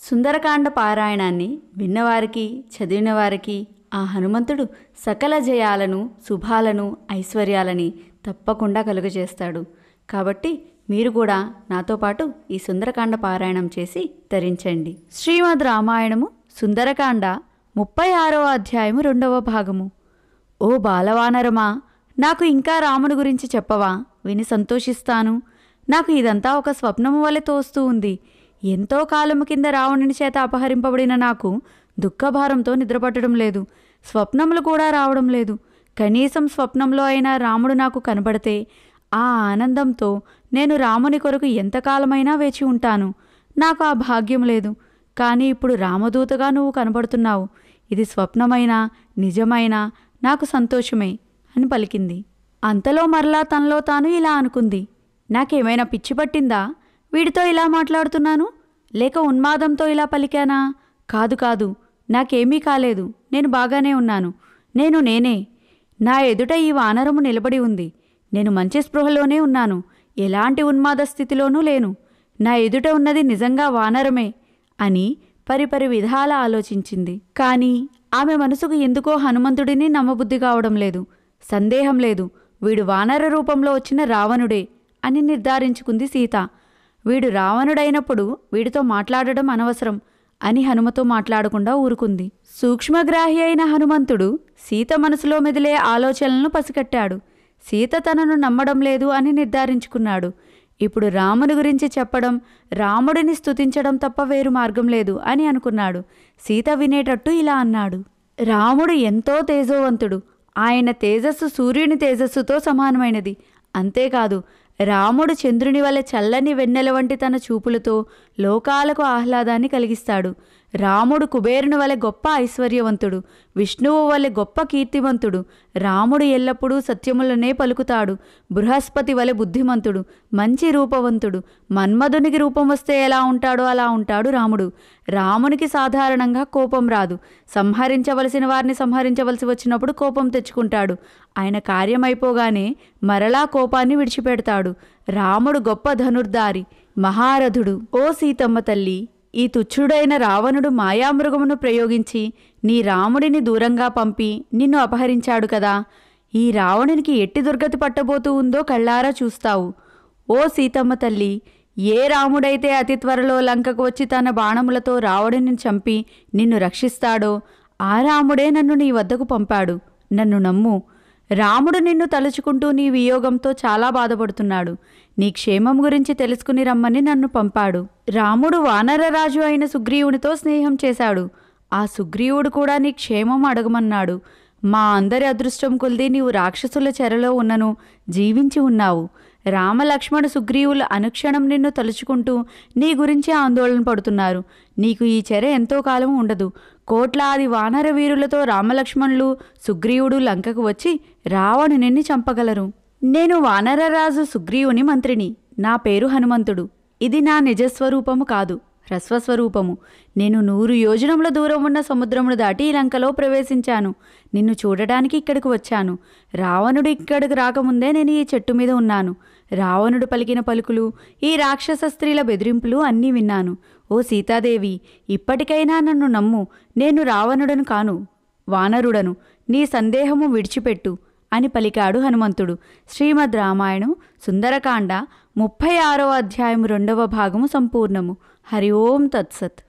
సుందరకాండ పారాయణాన్ని విన్నవారికి చదివిన వారికి ఆ హనుమంతుడు సకల జయాలను శుభాలను ఐశ్వర్యాలని తప్పకుండా కలుగజేస్తాడు. కాబట్టి మీరు కూడా నాతో పాటు ఈ సుందరకాండ పారాయణం చేసి తరించండి. శ్రీమద్ రామాయణము సుందరకాండ 36వ అధ్యాయము 2వ భాగము. ఓ బాలవానరమా, నాకు ఇంకా రాముని గురించి చెప్పవా? విని సంతోషిస్తాను. నాకు ఇదంతా ఒక స్వప్నము వలె తోస్తూ ఉంది. ఎంతో కాలము కింద రావణుని చేత అపహరింపబడిన నాకు దుఃఖభారంతో నిద్రపట్టడం లేదు. స్వప్నములు కూడా రావడం లేదు. కనీసం స్వప్నంలో అయినా రాముడు నాకు కనబడితే ఆ ఆనందంతో నేను రాముని కొరకు ఎంతకాలమైనా వేచి ఉంటాను. నాకు ఆ భాగ్యం లేదు. కానీ ఇప్పుడు రామదూతగా నువ్వు కనబడుతున్నావు. ఇది స్వప్నమైనా నిజమైనా నాకు సంతోషమే అని పలికింది. అంతలో మరలా తనలో తాను ఇలా అనుకుంది, నాకేమైనా పిచ్చి పట్టిందా? వీడితో ఇలా మాట్లాడుతున్నాను, లేక ఉన్మాదంతో ఇలా పలికానా? కాదు కాదు, నాకేమీ కాలేదు. నేను బాగానే ఉన్నాను. నేనే. నా ఎదుట ఈ వానరము నిలబడి ఉంది. నేను మంచి స్పృహలోనే ఉన్నాను. ఎలాంటి ఉన్మాద స్థితిలోనూ లేను. నా ఎదుట ఉన్నది నిజంగా వానరమే అని పరిపరి విధాల ఆలోచించింది. కానీ ఆమె మనసుకు ఎందుకో హనుమంతుడిని నమ్మబుద్ధి కావడం లేదు. సందేహం లేదు, వీడు వానర రూపంలో వచ్చిన రావణుడే అని నిర్ధారించుకుంది సీత. వీడు రావణుడైనప్పుడు వీడితో మాట్లాడడం అనవసరం అని హనుమతో మాట్లాడకుండా ఊరుకుంది. సూక్ష్మగ్రాహి అయిన హనుమంతుడు సీత మనసులో మెదిలే ఆలోచనలను పసిగట్టాడు. సీత తనను నమ్మడం లేదు అని నిర్ధారించుకున్నాడు. ఇప్పుడు రాముని గురించి చెప్పడం, రాముడిని స్తుతించడం తప్ప వేరు మార్గం లేదు అని అనుకున్నాడు. సీత వినేటట్టు ఇలా అన్నాడు, రాముడు ఎంతో తేజోవంతుడు. ఆయన తేజస్సు సూర్యుని తేజస్సుతో సమానమైనది. అంతేకాదు, రాముడు చంద్రుని వలె చల్లని వెన్నెల వంటి తన చూపులతో లోకాలకు ఆహ్లాదాన్ని కలిగిస్తాడు. రాముడు కుబేరుని వలె గొప్ప ఐశ్వర్యవంతుడు. విష్ణువు వలె గొప్ప కీర్తివంతుడు. రాముడు ఎల్లప్పుడూ సత్యములనే పలుకుతాడు. బృహస్పతి వలె బుద్ధిమంతుడు, మంచి రూపవంతుడు. మన్మధునికి రూపం వస్తే ఎలా ఉంటాడో అలా ఉంటాడు రాముడు. రామునికి సాధారణంగా కోపం రాదు. సంహరించవలసిన వారిని సంహరించవలసి వచ్చినప్పుడు కోపం తెచ్చుకుంటాడు. ఆయన కార్యమైపోగానే మరలా కోపాన్ని విడిచిపెడతాడు. రాముడు గొప్ప ధనుర్ధారి, మహారథుడు. ఓ సీతమ్మ తల్లి, ఈ తుచ్చుడైన రావణుడు మాయామృగమును ప్రయోగించి నీ రాముడిని దూరంగా పంపి నిన్ను అపహరించాడు కదా. ఈ రావణునికి ఎట్టి దుర్గతి పట్టబోతూ ఉందో కళ్ళారా చూస్తావు. ఓ సీతమ్మ తల్లి, ఏ రాముడైతే అతి త్వరలో లంకకు వచ్చి తన బాణములతో రావణుని చంపి నిన్ను రక్షిస్తాడో ఆ రాముడే నన్ను నీ వద్దకు పంపాడు. నన్ను నమ్ము. రాముడు నిన్ను తలుచుకుంటూ నీ వియోగంతో చాలా బాధపడుతున్నాడు. నీ క్షేమం గురించి తెలుసుకుని రమ్మని నన్ను పంపాడు. రాముడు వానరరాజు అయిన సుగ్రీవునితో స్నేహం చేశాడు. ఆ సుగ్రీవుడు కూడా నీ క్షేమం అడగమన్నాడు. మా అందరి అదృష్టం కొలిది నీవు రాక్షసుల చెరలో ఉన్నను జీవించి ఉన్నావు. రామలక్ష్మణ సుగ్రీవులు అనుక్షణం నిన్ను తలుచుకుంటూ నీ గురించి ఆందోళన పడుతున్నారు. నీకు ఈ చెర ఎంతో కాలం ఉండదు. కోట్లాది వానర వీరులతో రామలక్ష్మణులు సుగ్రీవుడు లంకకు వచ్చి రావణుని చంపగలరు. నేను వానరరాజు సుగ్రీవుని మంత్రిని. నా పేరు హనుమంతుడు. ఇది నా నిజస్వరూపము కాదు, హ్రస్వస్వరూపము. నేను 100 యోజనముల దూరం ఉన్న సముద్రమును దాటి లంకలో ప్రవేశించాను. నిన్ను చూడటానికి ఇక్కడికి వచ్చాను. రావణుడు ఇక్కడికి రాకముందే నేను ఈ చెట్టు మీద ఉన్నాను. రావణుడు పలికిన పలుకులు, ఈ రాక్షస స్త్రీల బెదిరింపులు అన్నీ విన్నాను. ఓ సీతాదేవి, ఇప్పటికైనా నన్ను నమ్ము. నేను రావణుడను కాను, వానరుడను. నీ సందేహము విడిచిపెట్టు అని పలికాడు హనుమంతుడు. శ్రీమద్ రామాయణం సుందరకాండ 36వ అధ్యాయము 2వ భాగము సంపూర్ణము. హరి ఓం తత్సత్.